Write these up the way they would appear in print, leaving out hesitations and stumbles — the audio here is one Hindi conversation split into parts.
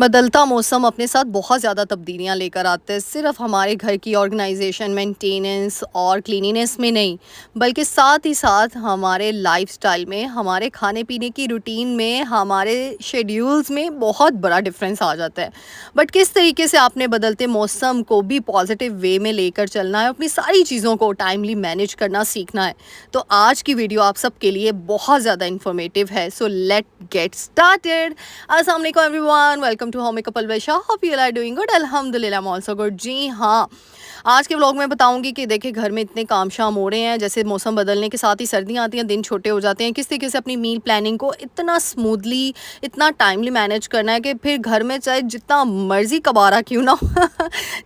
बदलता मौसम अपने साथ बहुत ज़्यादा तब्दीलियाँ लेकर आता है, सिर्फ हमारे घर की ऑर्गेनाइजेशन, मेंटेनेंस और क्लीनिनेस में नहीं, बल्कि साथ ही साथ हमारे लाइफस्टाइल में, हमारे खाने पीने की रूटीन में, हमारे शेड्यूल्स में बहुत बड़ा डिफरेंस आ जाता है। बट किस तरीके से आपने बदलते मौसम को भी पॉजिटिव वे में लेकर चलना है, अपनी सारी चीज़ों को टाइमली मैनेज करना सीखना है। तो आज की वीडियो आप सबके लिए बहुत ज़्यादा इन्फॉर्मेटिव है, सो लेट गेट स्टार्टेड। अस्सलाम वालेकुम everyone, welcome to home makeup Alvesha. Hope you are doing good. अल्हम्दुलिल्लाह, आई एम आल्सो गुड। जी हाँ, आज के व्लॉग में बताऊंगी कि देखिए घर में इतने काम शाम हो रहे हैं, जैसे मौसम बदलने के साथ ही सर्दियाँ आती हैं, दिन छोटे हो जाते हैं। किस तरीके से अपनी मील प्लानिंग को इतना स्मूथली, इतना टाइमली मैनेज करना है कि फिर घर में चाहे जितना मर्जी कबारा क्यों ना हो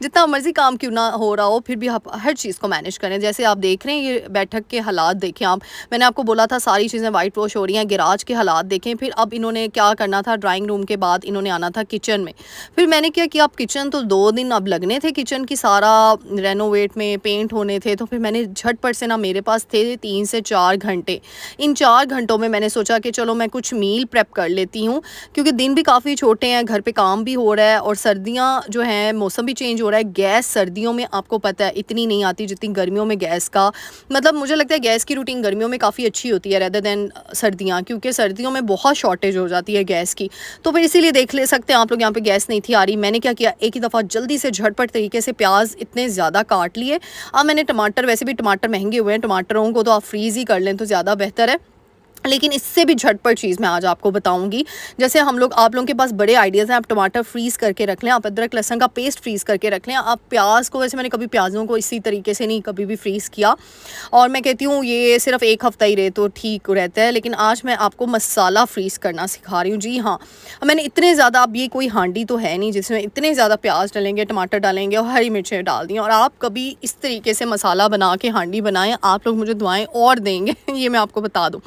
जितना मर्जी काम क्यों ना हो रहा हो, फिर भी आप हर चीज़ को मैनेज करें। जैसे आप देख रहे हैं ये बैठक के हालात देखें आप। मैंने आपको बोला था सारी चीज़ें वाइट वॉश हो रही हैं, गिराज के हालात देखें। फिर अब इन्होंने क्या करना था, ड्राइंग रूम के बाद इन्होंने आना था किचन में। फिर मैंने क्या किया, अब किचन तो 2 दिन अब लगने थे, किचन की सारा रेनोवेट में पेंट होने थे। तो फिर मैंने झटपट से ना, मेरे पास थे 3 से 4 घंटे। इन 4 घंटों में मैंने सोचा कि चलो मैं कुछ मील प्रेप कर लेती हूँ, क्योंकि दिन भी काफ़ी छोटे हैं, घर पे काम भी हो रहा है और सर्दियाँ जो हैं, मौसम भी चेंज हो रहा है। गैस सर्दियों में आपको पता है इतनी नहीं आती जितनी गर्मियों में गैस का, मतलब मुझे लगता है गैस की रूटीन गर्मियों में काफ़ी अच्छी होती है रेदर देन सर्दियाँ, क्योंकि सर्दियों में बहुत शॉर्टेज हो जाती है गैस की। तो फिर इसीलिए देख ले सकते हैं आप लोग, यहाँ पे गैस नहीं थी आ रही। मैंने क्या किया, एक ही दफ़ा जल्दी से झटपट तरीके से प्याज इतने ज़्यादा काट लिए। अब मैंने टमाटर, वैसे भी टमाटर महंगे हुए हैं, टमाटरों को तो आप फ्रीज़ ही कर लें तो ज़्यादा बेहतर है। लेकिन इससे भी झटपट चीज़ मैं आज आपको बताऊंगी। जैसे आप लोगों के पास बड़े आइडियाज़ हैं, आप टमाटर फ्रीज़ करके रख लें, आप अदरक लहसुन का पेस्ट फ्रीज़ करके रख लें, आप प्याज को, वैसे मैंने कभी प्याज़ों को इसी तरीके से नहीं कभी भी फ्रीज़ किया, और मैं कहती हूँ ये सिर्फ 1 हफ़्ता ही रहे तो ठीक रहता है। लेकिन आज मैं आपको मसाला फ्रीज़ करना सिखा रही हूँ। जी हाँ, मैंने इतने ज़्यादा, अब ये कोई हांडी तो है नहीं जिसमें इतने ज़्यादा प्याज डालेंगे, टमाटर डालेंगे और हरी मिर्चें डाल दी। और आप कभी इस तरीके से मसाला बना के हांडी बनाएं, आप लोग मुझे दुआएं और देंगे ये मैं आपको बता दूँ।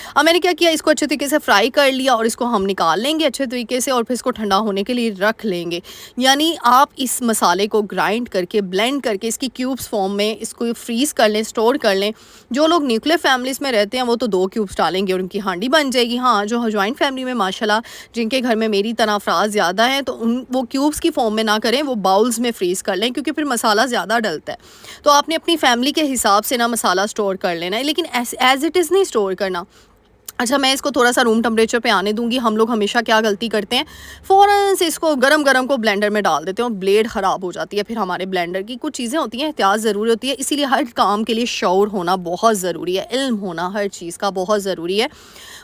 अब मैंने क्या किया, इसको अच्छे तरीके से फ्राई कर लिया और इसको हम निकाल लेंगे अच्छे तरीके से, और फिर इसको ठंडा होने के लिए रख लेंगे। यानी आप इस मसाले को ग्राइंड करके, ब्लेंड करके, इसकी क्यूब्स फॉर्म में इसको फ्रीज़ कर लें, स्टोर कर लें। जो लोग न्यूक्लियर फैमिलीज़ में रहते हैं वो तो 2 क्यूब्स डालेंगे और उनकी हांडी बन जाएगी। हाँ, जो जॉइंट फैमिली में माशाल्लाह जिनके घर में मेरी तरह अफराद ज़्यादा हैं, तो वो क्यूब्स की फॉर्म में ना करें, वो बाउल्स में फ्रीज़ कर लें, क्योंकि फिर मसाला ज़्यादा डलता है। तो आपने अपनी फैमिली के हिसाब से ना मसाला स्टोर कर लेना है, लेकिन एज़ इट इज़ नहीं स्टोर करना। अच्छा, मैं इसको थोड़ा-सा रूम टेम्परेचर पे आने दूँगी। हम लोग हमेशा क्या गलती करते हैं, फ़ौरन से इसको गरम-गरम को ब्लेंडर में डाल देते हैं और ब्लेड ख़राब हो जाती है। फिर हमारे ब्लेंडर की कुछ चीज़ें होती हैं, एहतियात ज़रूरी होती है, इसीलिए हर काम के लिए शऊर होना बहुत ज़रूरी है, इल्म होना हर चीज़ का बहुत ज़रूरी है।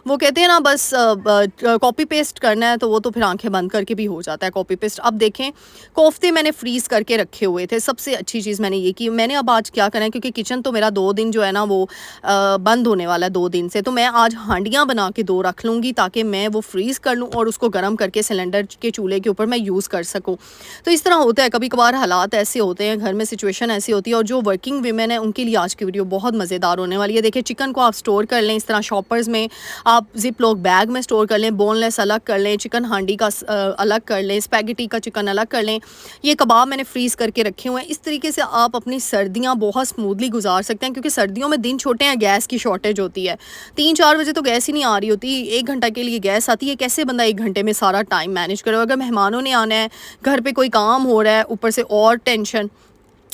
वो कहते हैं ना, बस कॉपी पेस्ट करना है तो वो तो फिर आँखें बंद करके भी हो जाता है कॉपी पेस्ट। अब देखें, कोफ्ते मैंने फ्रीज़ करके रखे हुए थे। सबसे अच्छी चीज़ मैंने ये की, मैंने अब आज क्या करना है, क्योंकि किचन तो मेरा 2 दिन जो है ना वो बंद होने वाला है 2 दिन से, तो मैं आज हांडियाँ बना के 2 रख लूँगी, ताकि मैं वो फ्रीज़ कर लूँ और उसको गर्म करके सिलेंडर के चूल्हे के ऊपर मैं यूज़ कर सकूँ। तो इस तरह होता है, कभी-कभार हालात ऐसे होते हैं, घर में सिचुएशन ऐसी होती है, और जो वर्किंग वीमेन है उनके लिए आज की वीडियो बहुत मज़ेदार होने वाली है। देखिए, चिकन को आप स्टोर कर लें इस तरह शॉपर्स में, आप ज़िप लॉक बैग में स्टोर कर लें, बोनलेस अलग कर लें, चिकन हांडी का अलग कर लें, स्पैगेटी का चिकन अलग कर लें। ये कबाब मैंने फ्रीज़ करके रखे हुए हैं। इस तरीके से आप अपनी सर्दियाँ बहुत स्मूथली गुजार सकते हैं, क्योंकि सर्दियों में दिन छोटे हैं, गैस की शॉर्टेज होती है। 3-4 बजे तो गैस ही नहीं आ रही होती, 1 घंटा के लिए गैस आती है। कैसे बंदा 1 घंटे में सारा टाइम मैनेज करे? अगर मेहमानों ने आना है, घर पे कोई काम हो रहा है, ऊपर से और टेंशन।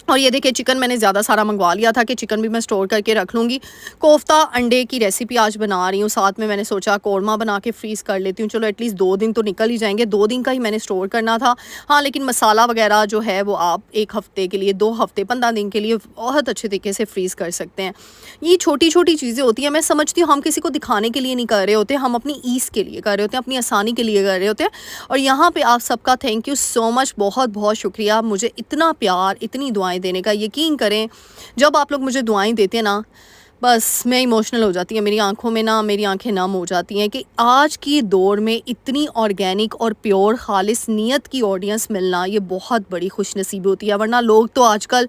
और ये देखिए, चिकन मैंने ज़्यादा सारा मंगवा लिया था कि चिकन भी मैं स्टोर करके रख लूँगी। कोफ्ता अंडे की रेसिपी आज बना रही हूँ, साथ में मैंने सोचा कौरमा बना के फ्रीज़ कर लेती हूँ। चलो एटलीस्ट 2 दिन तो निकल ही जाएंगे, 2 दिन का ही मैंने स्टोर करना था। हाँ, लेकिन मसाला वगैरह जो है वो आप 1 हफ़्ते के लिए, 2 हफ़्ते, 15 दिन के लिए बहुत अच्छे तरीके से फ्रीज़ कर सकते हैं। ये छोटी-छोटी चीज़ें होती हैं, मैं समझती हूँ हम किसी को दिखाने के लिए नहीं कर रहे होते, हम अपनी ईज़ के लिए कर रहे होते हैं, अपनी आसानी के लिए कर रहे होते हैं। और यहाँ पे आप सबका थैंक यू सो मच, बहुत-बहुत शुक्रिया मुझे इतना प्यार, इतनी दुआएँ देने का। यकीन करें, जब आप लोग मुझे दुआएँ देते हैं ना, बस मैं इमोशनल हो जाती है, मेरी आँखों में ना, मेरी आँखें नम हो जाती हैं कि आज की दौर में इतनी ऑर्गेनिक और प्योर खालिस नीयत की ऑडियंस मिलना, ये बहुत बड़ी खुशनसीबी होती है। वरना लोग तो आजकल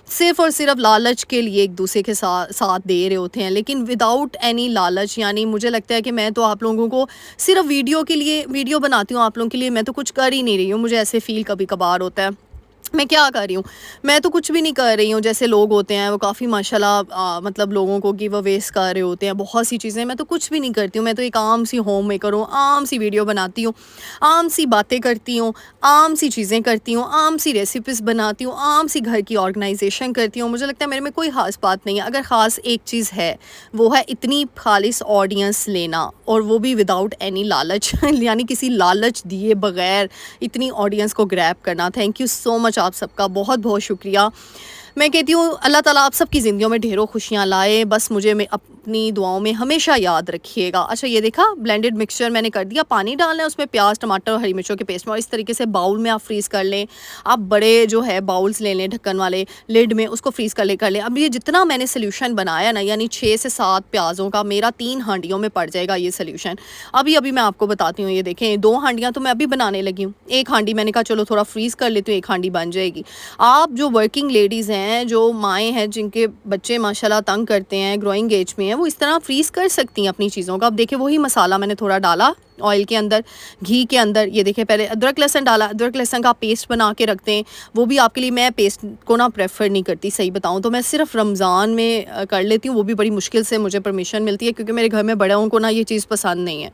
सिर्फ़ और सिर्फ लालच के लिए एक दूसरे के साथ दे रहे होते हैं, लेकिन विदाउट एनी लालच। यानी मुझे लगता है कि मैं तो आप लोगों को सिर्फ वीडियो के लिए वीडियो बनाती हूँ, आप लोगों के लिए मैं तो कुछ कर ही नहीं रही हूँ, मुझे ऐसे फ़ील कभी कभार होता है। मैं क्या कर रही हूँ? मैं तो कुछ भी नहीं कर रही हूँ। जैसे लोग होते हैं वो काफ़ी माशाल्लाह मतलब लोगों को गिव अवेज़ कर रहे होते हैं, बहुत सी चीज़ें। मैं तो कुछ भी नहीं करती हूँ। मैं तो एक आम सी होम मेकर हूँ, आम सी वीडियो बनाती हूँ, आम सी बातें करती हूँ, आम सी चीज़ें करती हूँ, आम सी रेसिपीज़ बनाती हूँ, आम सी घर की ऑर्गनाइज़ेशन करती हूँ। मुझे लगता है मेरे में कोई ख़ास बात नहीं है। अगर ख़ास एक चीज़ है, वो है इतनी खालिस ऑडियंस लेना, और वो भी विदाउट एनी लालच यानी किसी लालच दिए बगैर इतनी ऑडियंस को ग्रैब करना। थैंक यू सो मच, आप सबका बहुत बहुत शुक्रिया। मैं कहती हूँ अल्लाह ताला आप सबकी ज़िंदगियों में ढेरों खुशियाँ लाए, बस मुझे में अपनी दुआओं में हमेशा याद रखिएगा। अच्छा ये देखा, ब्लेंडेड मिक्सचर मैंने कर दिया, पानी डालना है उसमें, प्याज टमाटर और हरी मिर्चों के पेस्ट में, और इस तरीके से बाउल में आप फ्रीज़ कर लें। आप बड़े जो है बाउल्स ले लें ढक्कन वाले, लिड में उसको फ्रीज़ कर लें। अब ये जितना मैंने सोल्यूशन बनाया ना, यानी 6 से 7 प्याज़ों का मेरा 3 हांडियों में पड़ जाएगा ये सोल्यूशन। अभी अभी मैं आपको बताती हूँ, ये देखें 2 हांडियाँ तो मैं अभी बनाने लगी हूँ। 1 हांडी मैंने कहा चलो थोड़ा फ्रीज़ कर लेती हूँ, 1 हांडी बन जाएगी। आप जो वर्किंग लेडीज़ हैं, जो माएँ हैं जिनके बच्चे माशाल्लाह तंग करते हैं, ग्रोइंग एज में हैं, वो इस तरह फ्रीज़ कर सकती हैं अपनी चीज़ों का। अब देखिए वही मसाला मैंने थोड़ा डाला ऑयल के अंदर, घी के अंदर। ये देखिए पहले अदरक लहसुन डाला, अदरक लहसुन का पेस्ट बना के रखते हैं, वो भी आपके लिए। मैं पेस्ट को ना प्रेफर नहीं करती, सही बताऊँ तो मैं सिर्फ रमज़ान में कर लेती हूँ, वो भी बड़ी मुश्किल से मुझे परमिशन मिलती है, क्योंकि मेरे घर में बड़ों को ना ये चीज़ पसंद नहीं है।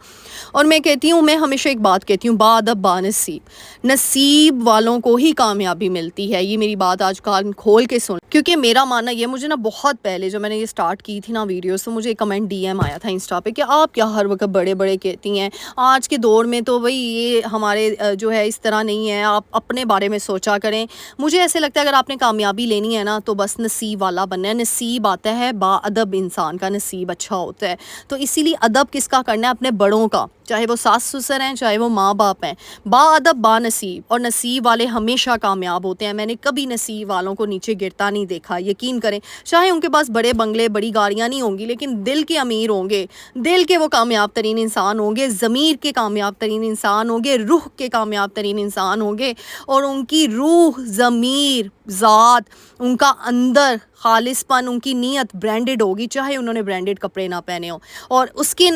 और मैं कहती हूँ, मैं हमेशा एक बात कहती हूँ, बाअदब बानसीब, नसीब वालों को ही कामयाबी मिलती है। ये मेरी बात आज कान खोल के सुन, क्योंकि मेरा मानना ये, मुझे ना बहुत पहले जब मैंने ये स्टार्ट की थी ना वीडियोस, तो मुझे एक कमेंट डीएम आया था इंस्टा पे कि आप क्या हर वक्त बड़े बड़े कहती हैं, आज के दौर में तो भाई ये हमारे जो है इस तरह नहीं है, आप अपने बारे में सोचा करें। मुझे ऐसे लगता है अगर आपने कामयाबी लेनी है ना, तो बस नसीब वाला बनना है। नसीब आता है, बाअदब इंसान का नसीब अच्छा होता है। तो इसीलिए अदब किसका करना है? अपने बड़ों का, चाहे वो सास ससुर हैं, चाहे वो माँ बाप हैं। बाअदब बानसीब, और नसीब वाले हमेशा कामयाब होते हैं। मैंने कभी नसीब वालों को नीचे गिरता नहीं देखा, यकीन करें। चाहे उनके पास बड़े बंगले, बड़ी गाड़ियाँ नहीं होंगी, लेकिन दिल के अमीर होंगे, दिल के वो कामयाब तरीन इंसान होंगे, ज़मीर के कामयाब तरीन इंसान होंगे, रूह के कामयाब तरीन इंसान होंगे। और उनकी रूह, ज़मीर, ज़ात, उनका अंदर खालिसपन, उनकी नीयत ब्रांडेड होगी, चाहे उन्होंने ब्रांडेड कपड़े ना पहने हो। और उसके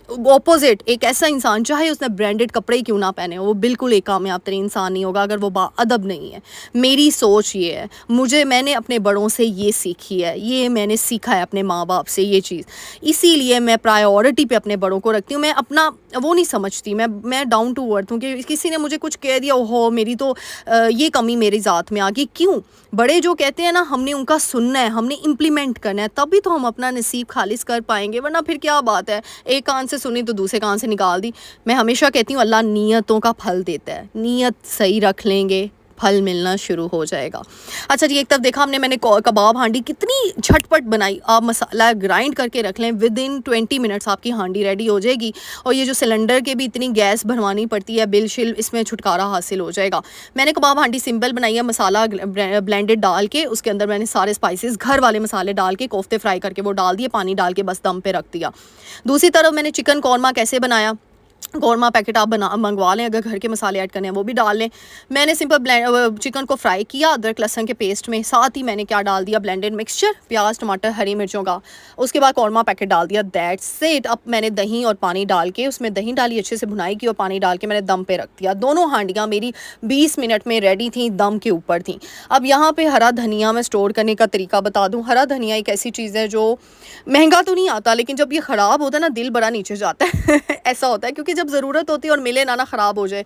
ऑपोजिट एक ऐसा इंसान, चाहे उसने ब्रांडेड कपड़े ही क्यों ना पहने हो, वो बिल्कुल एक कामयाब तरीन इंसान नहीं होगा अगर वो बाअदब नहीं है। मेरी सोच ये है, मैंने अपने बड़ों से ये सीखी है, ये मैंने सीखा है अपने माँ बाप से ये चीज़। इसीलिए मैं प्रायोरिटी पे अपने बड़ों को रखती हूँ। मैं अपना वो नहीं समझती, मैं डाउन टू अर्थ हूँ कि किसी ने मुझे कुछ कह दिया, ओहो मेरी तो ये कमी मेरी ज़ात में आ गई। क्यों? बड़े जो कहते हैं ना, हमने उनका सुनना है, हमने इम्प्लीमेंट करना है, तभी तो हम अपना नसीब खालिस कर पाएंगे। वरना फिर क्या बात है, एक कान से सुनी तो दूसरे कान से निकाल दी। मैं हमेशा कहती हूँ अल्लाह नीयतों का फल देता है, नीयत सही रख लेंगे, फल मिलना शुरू हो जाएगा। अच्छा जी, एक तरफ देखा मैंने कबाब हांडी कितनी झटपट बनाई। आप मसाला ग्राइंड करके रख लें, विद इन 20 मिनट्स आपकी हांडी रेडी हो जाएगी। और ये जो सिलेंडर के भी इतनी गैस भरवानी पड़ती है, बिल शिल, इसमें छुटकारा हासिल हो जाएगा। मैंने कबाब हांडी सिंपल बनाई है, मसाला ब्लेंडेड डाल के, उसके अंदर मैंने सारे स्पाइसेस घर वाले मसाले डाल के, कोफ्ते फ्राई करके वो डाल दिए, पानी डाल के बस दम पे रख दिया। दूसरी तरफ मैंने चिकन कौरमा कैसे बनाया, कौरमा पैकेट आप मंगवा लें, अगर घर के मसाले ऐड करने हैं वो भी डाल लें। मैंने सिंपल चिकन को फ्राई किया अदरक लहसुन के पेस्ट में, साथ ही मैंने क्या डाल दिया, ब्लेंडेड मिक्सचर, प्याज टमाटर हरी मिर्चों का। उसके बाद कौरमा पैकेट डाल दिया, दैट्स इट। अब मैंने दही और पानी डाल के, उसमें दही डाली, अच्छे से भुनाई की, और पानी डाल के मैंने दम पे रख दिया। दोनों हांडियाँ मेरी 20 मिनट में रेडी थी, दम के ऊपर थी। अब यहाँ पे हरा धनिया मैं स्टोर करने का तरीका बता दूँ। हरा धनिया एक ऐसी चीज़ है जो महंगा तो नहीं आता, लेकिन जब ये ख़राब होता है ना, दिल बड़ा नीचे जाता है ऐसा होता है, क्योंकि जब ज़रूरत होती है और मिले ना ख़राब हो जाए।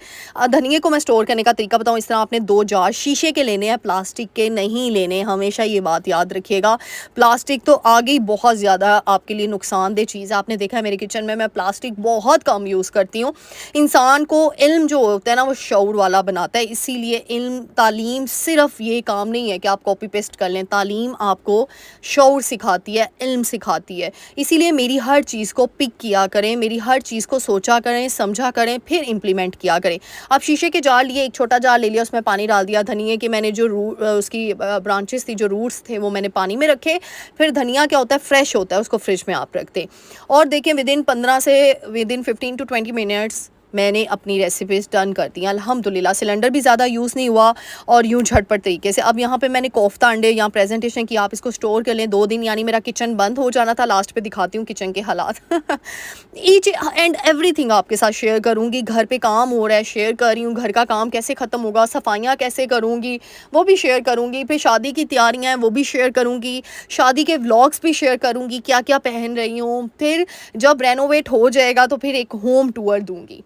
धनिए को मैं स्टोर करने का तरीका बताऊँ, इस तरह आपने 2 जार शीशे के लेने हैं, प्लास्टिक के नहीं लेने, हमेशा ये बात याद रखिएगा। प्लास्टिक तो आ गई बहुत ज़्यादा आपके लिए नुकसानदेह चीज़ है। आपने देखा है मेरे किचन में मैं प्लास्टिक बहुत कम यूज़ करती हूँ। इंसान को इल्म जो होता है ना, वो शऊर वाला बनाता है। इसीलिए इल्म, तालीम सिर्फ ये काम नहीं है कि आप कॉपी पेस्ट कर लें, तालीम आपको शऊर सिखाती है, इल्म सिखाती है। इसीलिए मेरी हर चीज़ को पिक किया करें, मेरी हर चीज़ को सोचा करें, समझा करें, फिर इम्प्लीमेंट किया करें। आप शीशे के जार लिए, एक छोटा जार ले लिया, उसमें पानी डाल दिया। धनिए के मैंने जो उसकी ब्रांचेस थी, जो रूट्स थे, वो मैंने पानी में रखे। फिर धनिया क्या होता है, फ्रेश होता है, उसको फ्रिज में आप रख दें। और देखें विद इन 15 टू 20 मिनट्स मैंने अपनी रेसिपीज़ डन कर दी अल्हम्दुलिल्लाह। सिलेंडर भी ज़्यादा यूज़ नहीं हुआ और यूँ झटपट तरीके से। अब यहाँ पे मैंने कोफ्ता अंडे यहाँ प्रेजेंटेशन की, आप इसको स्टोर कर लें 2 दिन, यानी मेरा किचन बंद हो जाना था। लास्ट पे दिखाती हूँ किचन के हालात ईच एंड एवरीथिंग आपके साथ शेयर करूँगी। घर पे काम हो रहा है शेयर कर रही हूँ, घर का काम कैसे ख़त्म होगा, सफाइयाँ कैसे करूँगी वो भी शेयर करूँगी, फिर शादी की तैयारियाँ हैं वो भी शेयर करूँगी, शादी के व्लॉग्स भी शेयर करूँगी, क्या क्या पहन रही हूँ। फिर जब रेनोवेट हो जाएगा तो फिर एक होम टूर दूँगी,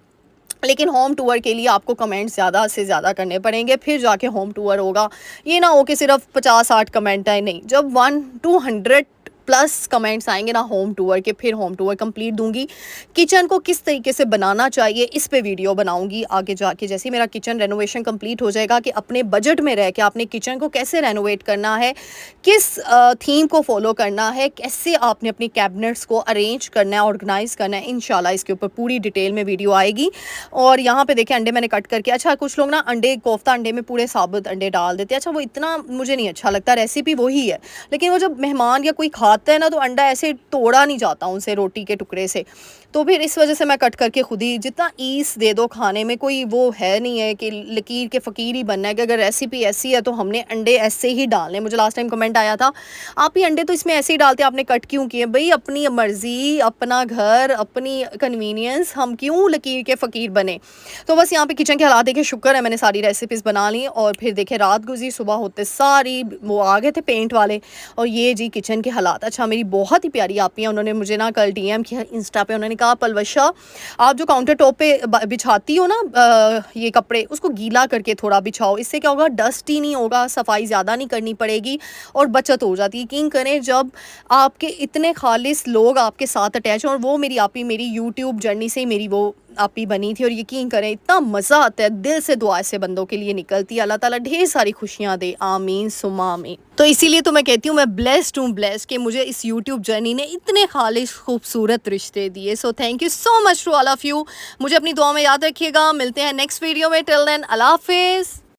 लेकिन होम टूर के लिए आपको कमेंट ज़्यादा से ज़्यादा करने पड़ेंगे, फिर जाके होम टूर होगा। ये ना हो कि सिर्फ 50-60 कमेंट आए, नहीं, जब 1-200 प्लस कमेंट्स आएंगे ना होम टूर के, फिर होम टूर कंप्लीट दूंगी। किचन को किस तरीके से बनाना चाहिए इस पे वीडियो बनाऊंगी आगे जाके, जैसे मेरा किचन रेनोवेशन कंप्लीट हो जाएगा, कि अपने बजट में रह के आपने किचन को कैसे रेनोवेट करना है, किस थीम को फॉलो करना है, कैसे आपने अपनी कैबिनेट्स को अरेंज करना है, ऑर्गेनाइज़ करना है। इंशाल्लाह इसके ऊपर पूरी डिटेल में वीडियो आएगी। और यहाँ पे देखें अंडे मैंने कट करके, अच्छा कुछ लोग ना अंडे कोफ्ता अंडे में पूरे साबुत अंडे डाल देते हैं, अच्छा वो इतना मुझे नहीं अच्छा लगता, रेसिपी वही है, लेकिन वो जब मेहमान या कोई खाता है ना तो अंडा ऐसे तोड़ा नहीं जाता उनसे रोटी के टुकड़े से, तो फिर इस वजह से मैं कट करके खुद ही, जितना ईस दे दो खाने में, कोई वो है नहीं है कि लकीर के फ़कीर ही बनना है कि अगर रेसिपी ऐसी है तो हमने अंडे ऐसे ही डालने। मुझे लास्ट टाइम कमेंट आया था आप ही अंडे तो इसमें ऐसे ही डालते, आपने कट क्यों किए? भाई अपनी मर्ज़ी, अपना घर, अपनी कन्वीनियंस, हम क्यों लकीर के फ़कीर बने। तो बस यहाँ पे किचन के हालात देखे, शुक्र है मैंने सारी रेसिपीज़ बना ली। और फिर देखे रात गुजरी, सुबह होते सारी वो आ गए थे पेंट वाले, और ये जी किचन के हालात। अच्छा मेरी बहुत ही प्यारी आपी हैं, उन्होंने मुझे ना कल डीएम किया इंस्टा पे, उन्होंने कहा पलवशा आप जो काउंटर टॉप पे बिछाती हो ना ये कपड़े, उसको गीला करके थोड़ा बिछाओ, इससे क्या होगा, डस्ट ही नहीं होगा, सफाई ज़्यादा नहीं करनी पड़ेगी और बचत हो जाती है। यकीन करें जब आपके इतने खालिस लोग आपके साथ अटैच हों, और वो मेरी आपी मेरी यूट्यूब जर्नी से ही मेरी वो आपी बनी थी, और यकीन करें इतना मज़ा आता है, दिल से दुआ ऐसे बंदों के लिए निकलती है। अल्लाह ताला ढेर सारी खुशियाँ दे, आमीन सुम्मा आमीन। तो इसीलिए तो मैं कहती हूँ मैं ब्लेस्ड हूँ, ब्लेस्ड कि मुझे इस यूट्यूब जर्नी ने इतने खालिश खूबसूरत रिश्ते दिए। So thank you so much to all of you. मुझे अपनी दुआ में याद रखिएगा, मिलते हैं नेक्स्ट वीडियो में। टिल देन अल्लाह हाफिज़।